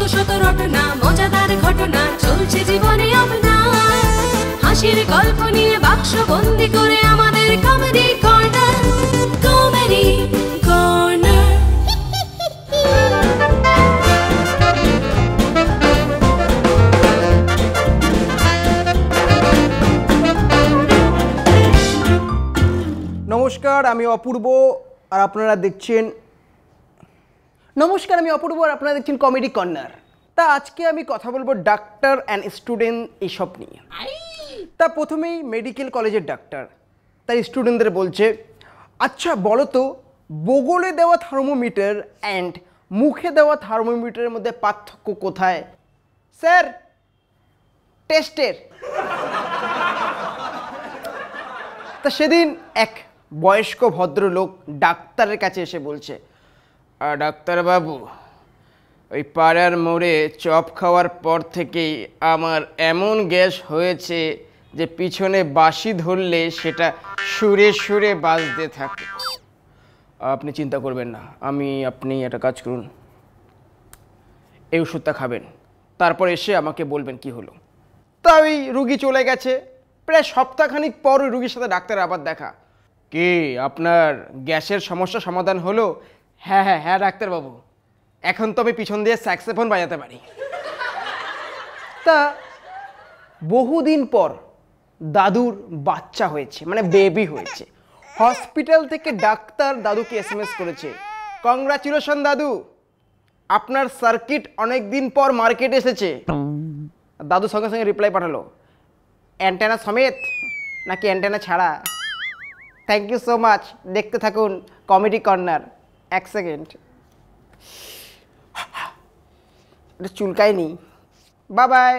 শত শত রটনা মজাদার ঘটনা চলছে জীবনে অভিনয় হাসির গল্প নিয়ে বাক্স বন্দি করে আমাদের কমেডি কর্নার কমেডি কর্নার নমস্কার, আমি অপূর্ব আর আপনারা দেখছেন কমেডি কর্নার। তা আজকে আমি কথা বলবো ডাক্তার অ্যান্ড স্টুডেন্ট এইসব নিয়ে। তা প্রথমেই মেডিকেল কলেজের ডাক্তার তার স্টুডেন্টদের বলছে, আচ্ছা বলো তো বগলে দেওয়া থার্মোমিটার অ্যান্ড মুখে দেওয়া থার্মোমিটারের মধ্যে পার্থক্য কোথায়? স্যার, টেস্টের। তা সেদিন এক বয়স্ক ভদ্রলোক ডাক্তারের কাছে এসে বলছে, ডাক্তারবাবু, ওই পাড়ার মোড়ে চপ খাওয়ার পর থেকেই আমার এমন গ্যাস হয়েছে যে পিছনে বাঁশি ধরলে সেটা সুরে সুরে বাজতে থাকে। আপনি চিন্তা করবেন না, আপনি একটা কাজ করুন, এই ওষুধটা খাবেন, তারপর এসে আমাকে বলবেন কি হলো। তা ওই রুগী চলে গেছে। প্রায় সপ্তাহখানিক পর ওই রুগীর সাথে ডাক্তার আবার দেখা। কি আপনার গ্যাসের সমস্যা সমাধান হলো? হ্যাঁ হ্যাঁ হ্যাঁ ডাক্তারবাবু, এখন তো আমি পিছন দিয়ে স্যাক্সোফোন বাজাতে পারি। তা বহুদিন পর দাদুর বাচ্চা হয়েছে, মানে বেবি হয়েছে। হসপিটাল থেকে ডাক্তার দাদুকে এসএমএস করেছে, কংগ্রাচুলেশন দাদু, আপনার সার্কিট অনেক দিন পর মার্কেটে এসেছে। দাদু সঙ্গে সঙ্গে রিপ্লাই পাঠালো, অ্যান্টেনা সমেত নাকি অ্যান্টেনা ছাড়া? থ্যাংক ইউ সো মাচ, দেখতে থাকুন কমেডি কর্নার। এক সেকেন্ড, এটা চুলকায়নি। Bye bye.